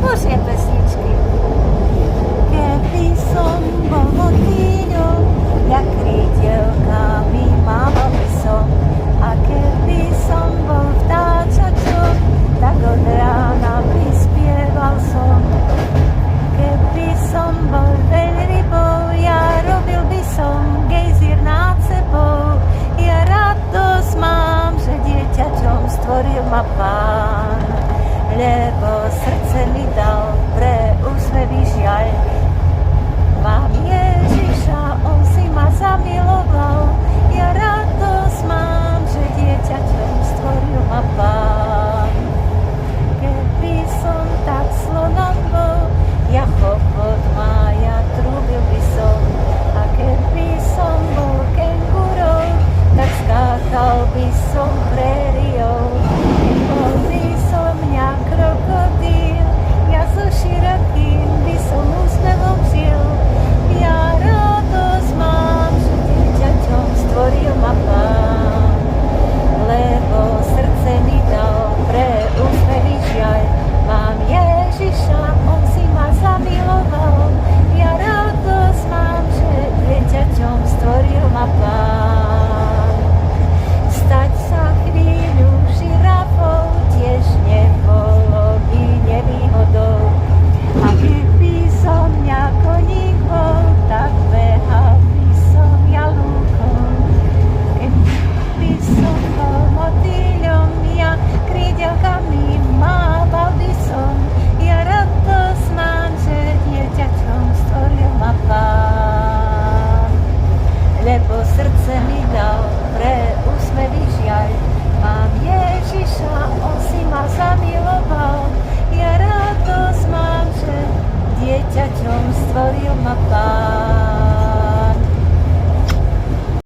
Božie pesničky. Keby som bol motýľom, jak krídelkami mával by som. A keby som bol vtáčačom, tak od rána prispieval som. Keby som bol veľrybou, ja robil by som gejzír nad sebou. Ja radosť mám, že dieťaťom stvoril ma Pán, lebo srdce mi dal pre úsmevy žiaľ. Mám Ježiša, on si ma zamiloval. Ja radosť mám, že dieťaťom stvoril ma Pán. Keby som tak slonom bol, ja chobot má, ja trúbil by som. A keby som bol kengurou, tak skákal by som prériou. Bol by som mňa krokodíl, ja so širokým by som úsmevom žil. Ja radosť mám, že dieťaťom stvoril ma Pán, lebo srdce mi dal pre úsmevy žiaľ. Mám Ježiša, on si ma zamiloval. Ja radosť mám, že dieťaťom stvoril ma Pán. Stať sa chvíľu žirafou tiež nebolo by nevýhodou. A keby som mňa koník bol, tak behal by som ja lúkom. Keby som bol motýľom, ja krídelkami mával by som. Ja radosť mám, že dieťaťom stvoril ma Pán, lebo srdce mi dal pre úsmevy žiaľ. Mám Ježiša, on si ma zamiloval. Ja radosť mám, že dieťaťom stvoril ma Pán.